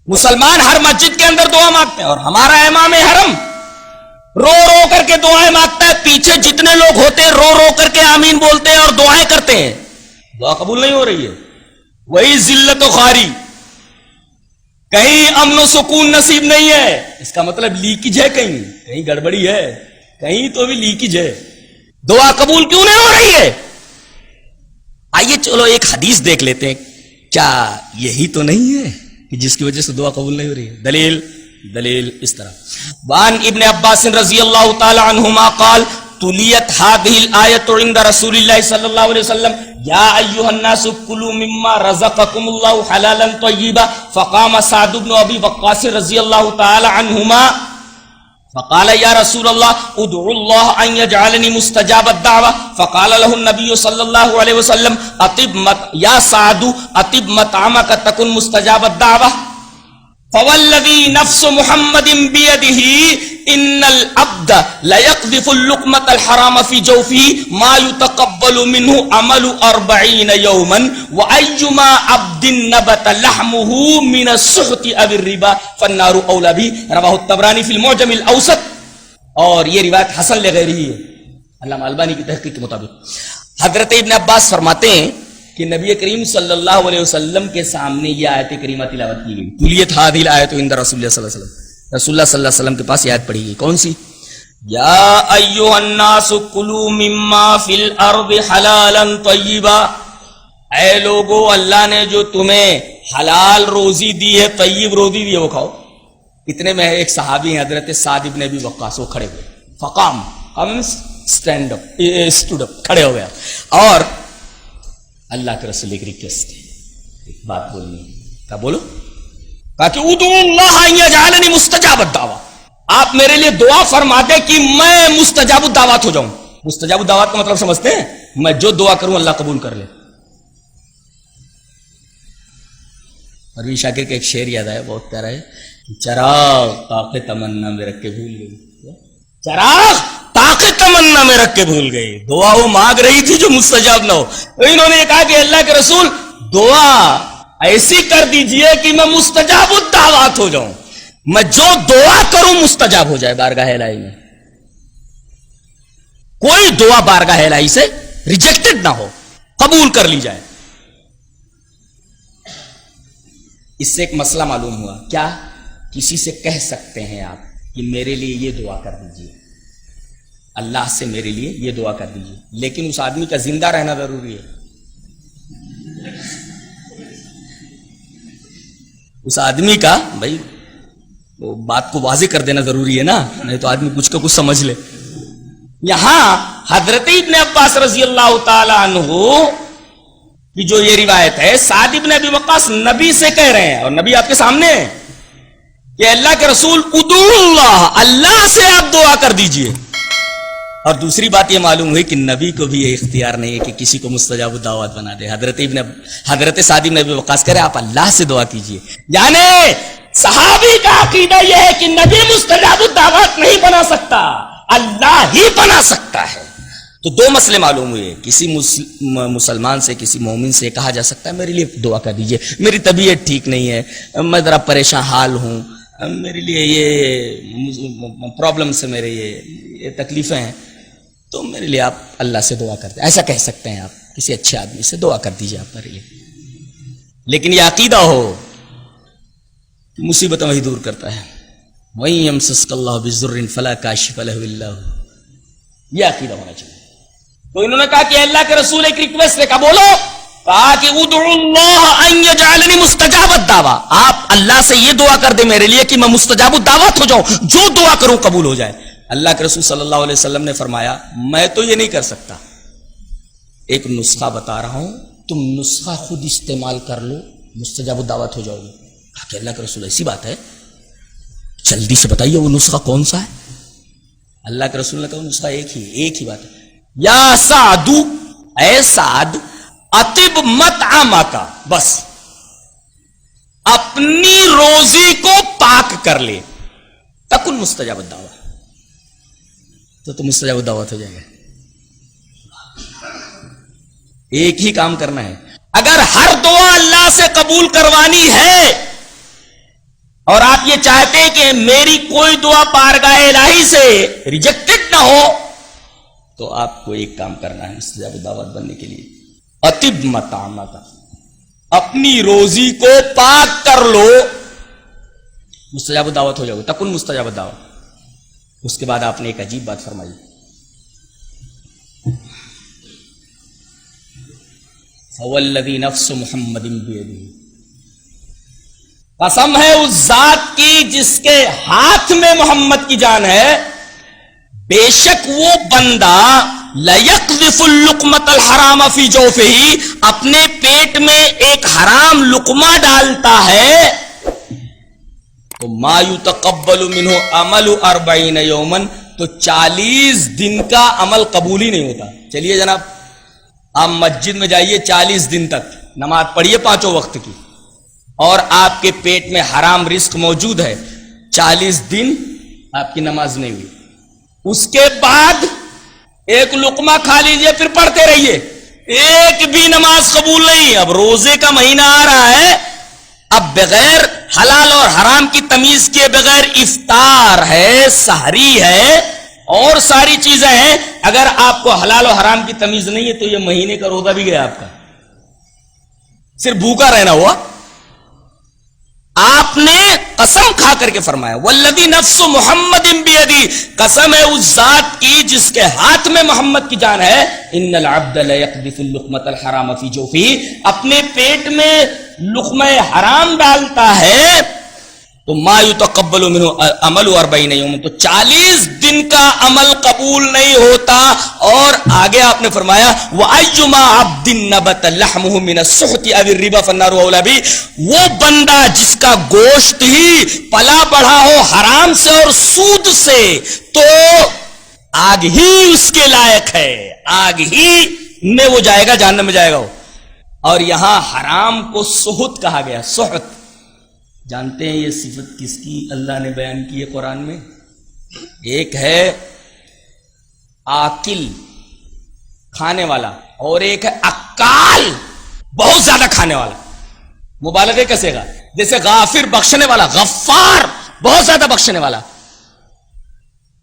مسلمان ہر مسجد کے اندر دعا مانگتے ہیں، اور ہمارا امام حرم رو رو کر کے دعائیں مانگتا ہے، پیچھے جتنے لوگ ہوتے ہیں رو رو کر کے آمین بولتے ہیں اور دعائیں کرتے ہیں، دعا قبول نہیں ہو رہی ہے۔ وہی ذلت و خواری، کہیں امن و سکون نصیب نہیں ہے، اس کا مطلب لیکیج ہے، کہیں گڑبڑی ہے، کہیں تو بھی لیکیج ہے، دعا قبول کیوں نہیں ہو رہی ہے؟ آئیے چلو ایک حدیث دیکھ لیتے ہیں، کیا یہی تو نہیں ہے کہ جس کی وجہ سے دعا قبول نہیں ہو رہی ہے؟ دلیل اس طرح، وان ابن عباس رضی اللہ تعالی عنہما قال تلیت هذه الآیت عند رسول اللہ صلی اللہ علیہ وسلم یا ایھا الناس کلوا مما رزقکم اللہ حلالا طیبا فقام سعد بن ابی وقاص رضی اللہ تعالی عنہما فقال یا رسول اللہ ادعو اللہ ان یجعلنی مستجاب الدعوہ فقال له النبی صلی اللہ علیہ وسلم یا سعد اطب مطعمک تکن مستجاب الدعوہ فوالذی نفس محمد بیدہ ان العبد لیقذف اللقمة الحرام فی جوفه ما يتقبل منه عمل 40 یوما وایما عبد نبت لحمه من السحت او الربا فالنار اولی به رواہ الطبرانی فی المعجم الاوسط، اور یہ روایت حسن لغیرہ ہے علامہ البانی کی تحقیق کے مطابق۔ حضرت ابن عباس فرماتے ہیں کہ نبی کریم صلی اللہ علیہ وسلم کے سامنے یہ آیت کریمہ تلاوت کی گئی، تلیت هذه الآیت عند رسول اللہ صلی اللہ علیہ وسلم، رسول اللہ صلی اللہ علیہ وسلم کے پاس یہ آیت پڑھی گئی، کون سی؟ یا ایھا الناس کلوا مما فی الارض حلالا طیبا، اے لوگو اللہ نے جو تمہیں حلال روزی دی ہے، طیب روزی دی ہے، وہ کھاؤ۔ اتنے میں ایک صحابی ہیں حضرت سعد بن ابی وقاص، وہ کھڑے ہوئے، فقام اسٹینڈ اپ، اسٹوڈ اپ، کھڑے ہو گیا، اور اللہ کے رسول ایک ریکویسٹ ہے، ایک بات بولنی ہے، کیا بولو؟ کہا کہ ادعو اللہ ان یجعلنی مستجاب الدعوہ، آپ میرے لیے دعا فرما دے کہ میں مستجاب الدعوات ہو جاؤں۔ مستجاب الدعوات کا مطلب سمجھتے ہیں؟ میں جو دعا کروں اللہ قبول کر لے۔ پروین شاکر کا ایک شعر یاد آیا، بہت پیارا ہے، چراغ طاق تمنا میں رکھ کے بھول گئی، چراغ طاق تمنا میں رکھ کے بھول گئی، دعا وہ مانگ رہی تھی جو مستجاب نہ ہو، انہوں نے کہا کہ اللہ کے رسول دعا ایسی کر دیجئے کہ میں مستجاب الدعوات ہو جاؤں، میں جو دعا کروں مستجاب ہو جائے بارگاہ الہی میں، کوئی دعا بارگاہ الہی سے ریجیکٹڈ نہ ہو، قبول کر لی جائے۔ اس سے ایک مسئلہ معلوم ہوا، کیا؟ کسی سے کہہ سکتے ہیں آپ کہ میرے لیے یہ دعا کر دیجئے، اللہ سے میرے لیے یہ دعا کر دیجئے، لیکن اس آدمی کا زندہ رہنا ضروری ہے، اس آدمی کا بھائی وہ بات کو واضح کر دینا ضروری ہے نا، نہیں تو آدمی کچھ کا کچھ سمجھ لے۔ یہاں حضرت ابن عباس رضی اللہ تعالی عنہ کی جو یہ روایت ہے، سعد ابن ابی وقاص نبی سے کہہ رہے ہیں، اور نبی آپ کے سامنے ہے کہ اللہ کے رسول ادعو اللہ، اللہ سے آپ دعا کر دیجئے۔ اور دوسری بات یہ معلوم ہوئی کہ نبی کو بھی یہ اختیار نہیں ہے کہ کسی کو مستجاب الدعوات بنا دے۔ حضرت سعد بن ابی وقاص کہہ رہے آپ اللہ سے دعا کیجئے، یعنی صحابی کا عقیدہ یہ ہے کہ نبی مستجاب الدعوات نہیں بنا سکتا، اللہ ہی بنا سکتا ہے۔ تو دو مسئلے معلوم ہوئے، کسی مسلمان سے، کسی مومن سے کہا جا سکتا ہے میرے لیے دعا کر دیجئے، میری طبیعت ٹھیک نہیں ہے، میں ذرا پریشان حال ہوں، میرے لیے یہ پرابلم سے میرے یہ تکلیفیں ہیں، تو میرے لیے آپ اللہ سے دعا کرتے ہیں، ایسا کہہ سکتے ہیں آپ، کسی اچھے آدمی سے دعا کر دیجئے آپ میرے لیے۔ لیکن یہ عقیدہ ہو کہ مصیبتیں وہی دور کرتا ہے، وَإِن يَمْسَسْكَ اللَّهُ بِضُرٍّ فَلَا كَاشِفَ لَهُ إِلَّا هُوَ، یہ عقیدہ ہونا چاہیے۔ تو انہوں نے کہا کہ اللہ کے رسول ایک ریکویسٹ ہے، کہا بولو، کہا کہ ادعو اللہ ان یجعلنی مستجاب الدعوہ، آپ اللہ سے یہ دعا کر دیں میرے لیے کہ میں مستجاب الدعوات ہو جاؤں، جو دعا کروں قبول ہو جائے۔ اللہ کے رسول صلی اللہ علیہ وسلم نے فرمایا میں تو یہ نہیں کر سکتا، ایک نسخہ بتا رہا ہوں، تم نسخہ خود استعمال کر لو، مستجاب الدعوات ہو جاؤ گے۔ کہا کہ اللہ کے رسول ایسی بات ہے، جلدی سے بتائیے وہ نسخہ کون سا ہے؟ اللہ کے رسول نے کہا نسخہ ایک ہی بات ہے، یا سعد، اے سعد، اطب مطعمک، بس اپنی روزی کو پاک کر لے، تکن مستجاب الدعوات، تو مستجاب الدعوات ہو جائے گا۔ ایک ہی کام کرنا ہے، اگر ہر دعا اللہ سے قبول کروانی ہے اور آپ یہ چاہتے ہیں کہ میری کوئی دعا بارگاہ الہی سے ریجیکٹڈ نہ ہو، تو آپ کو ایک کام کرنا ہے مستجاب دعوت بننے کے لیے، اطب مطعمک، اپنی روزی کو پاک کر لو، مستجاب دعوت ہو جاؤ، تکن مستجاب دعوت۔ اس کے بعد آپ نے ایک عجیب بات فرمائی، فوالذی نفس محمد بیدہ، قسم ہے اس ذات کی جس کے ہاتھ میں محمد کی جان ہے، بے شک وہ بندہ لَيَقْذِفُ اللُّقْمَةَ الْحَرَامَ فِي جَوْفِهِ، اپنے پیٹ میں ایک حرام لقمہ ڈالتا ہے تو مَا يُتَقَبَّلُ مِنْهُ عَمَلُ 40 يَوْمًا، تو 40 دن کا عمل قبول ہی نہیں ہوتا۔ چلیے جناب، آپ مسجد میں جائیے 40 دن تک نماز پڑھیے 5 وقت کی، اور آپ کے پیٹ میں حرام رزق موجود ہے، 40 دن آپ کی نماز نہیں ہوئی، اس کے بعد ایک لقمہ کھا لیجئے، پھر پڑھتے رہیے، ایک بھی نماز قبول نہیں۔ اب روزے کا مہینہ آ رہا ہے، اب بغیر حلال اور حرام کی تمیز کیے بغیر افطار ہے، سحری ہے، اور ساری چیزیں ہیں، اگر آپ کو حلال و حرام کی تمیز نہیں ہے تو یہ مہینے کا روزہ بھی گیا آپ کا، صرف بھوکا رہنا ہوا۔ آپ نے قسم کھا کر کے فرمایا والذی نفس محمد بیدی، قسم ہے اس ذات کی جس کے ہاتھ میں محمد کی جان ہے، ان العبد لیقذف اللقمۃ الحرام فی جوفہ، اپنے پیٹ میں لقمہ حرام ڈالتا ہے تو ما یتقبل منہ عمل 40 یوم، تو 40 دن کا عمل قبول نہیں ہوتا۔ اور آگے آپ نے فرمایا وَأَيُّمَا عَبْدٍ نَبَتَ لَحْمُهُ مِنَ السُّحْتِ أَوِ الرِّبَا فَالنَّارُ أَوْلَىٰ بِهِ، وہ بندہ جس کا گوشت ہی پلا بڑھا ہو حرام سے اور سود سے، تو آگ ہی اس کے لائق ہے، آگ ہی میں وہ جائے گا، جہنم میں جائے گا وہ۔ اور یہاں حرام کو سحت کہا گیا، سحت جانتے ہیں یہ صفت کس کی اللہ نے بیان کی ہے قرآن میں؟ ایک ہے آکل، کھانے والا، اور ایک ہے اکال، بہت زیادہ کھانے والا، مبالغے کیسے گا، جیسے غافر بخشنے والا، غفار بہت زیادہ بخشنے والا،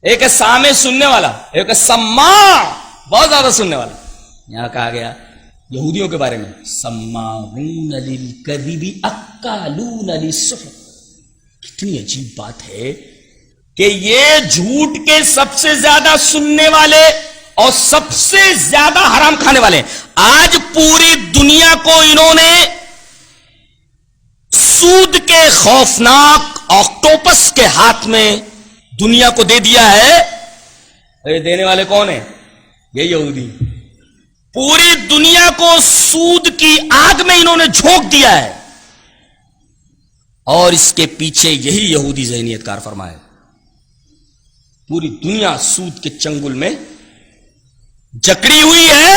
ایک ہے سامع سننے والا، ایک ہے سماع بہت زیادہ سننے والا۔ یہاں کہا گیا یہودیوں کے بارے میں سماعون للکذب اکالون للسحت، کتنی عجیب بات ہے کہ یہ جھوٹ کے سب سے زیادہ سننے والے اور سب سے زیادہ حرام کھانے والے ہیں۔ آج پوری دنیا کو انہوں نے سود کے خوفناک آکٹوپس کے ہاتھ میں دنیا کو دے دیا ہے۔ یہ دینے والے کون ہیں؟ یہ یہودی، پوری دنیا کو سود کی آگ میں انہوں نے جھونک دیا ہے، اور اس کے پیچھے یہی یہودی ذہنیت کار فرما ہے۔ پوری دنیا سود کے چنگل میں جکڑی ہوئی ہے،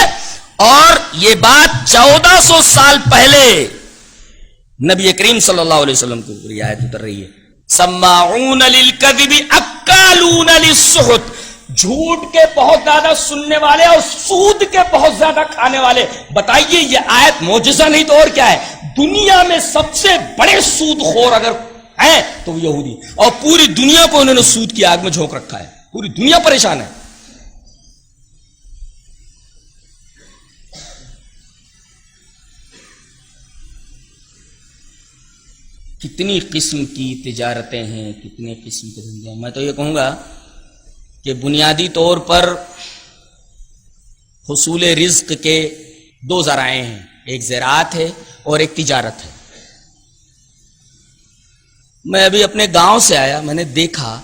اور یہ بات 1400 سال پہلے نبی کریم صلی اللہ علیہ وسلم کو یہ آیت اتر رہی ہے، سماعون للکذب اکالون للسحت، جھوٹ کے بہت زیادہ سننے والے اور سود کے بہت زیادہ کھانے والے۔ بتائیے یہ آیت معجزہ نہیں تو اور کیا ہے؟ دنیا میں سب سے بڑے سود خور اگر ہیں تو وہ یہودی، اور پوری دنیا کو انہوں نے سود کی آگ میں جھونک رکھا ہے، پوری دنیا پریشان ہے۔ کتنی قسم کی تجارتیں ہیں، کتنے قسم کے دھندے ہیں۔ میں تو یہ کہوں گا کہ بنیادی طور پر حصول رزق کے 2 ذرائع ہیں، ایک زراعت ہے اور ایک تجارت ہے۔ میں ابھی اپنے گاؤں سے آیا، میں نے دیکھا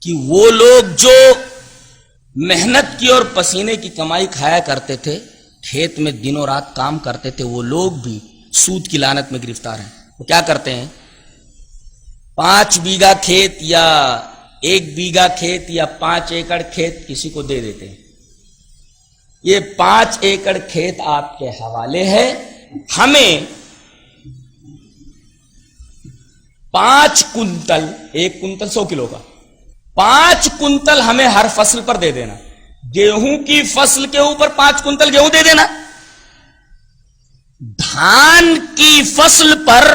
کہ وہ لوگ جو محنت کی اور پسینے کی کمائی کھایا کرتے تھے، کھیت میں دنوں رات کام کرتے تھے، وہ لوگ بھی سود کی لعنت میں گرفتار ہیں۔ وہ کیا کرتے ہیں؟ 5 بیگھہ کھیت یا 1 بیگھہ کھیت یا 5 ایکڑ کھیت کسی کو دے دیتے ہیں، یہ 5 ایکڑ کھیت آپ کے حوالے ہے، ہمیں 5 کنٹل، 1 کنٹل 100 کلو کا، 5 کنٹل ہمیں ہر فصل پر دے دینا، گیہوں کی فصل کے اوپر 5 کنٹل گیہوں دے دینا، دھان کی فصل پر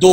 2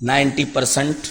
90%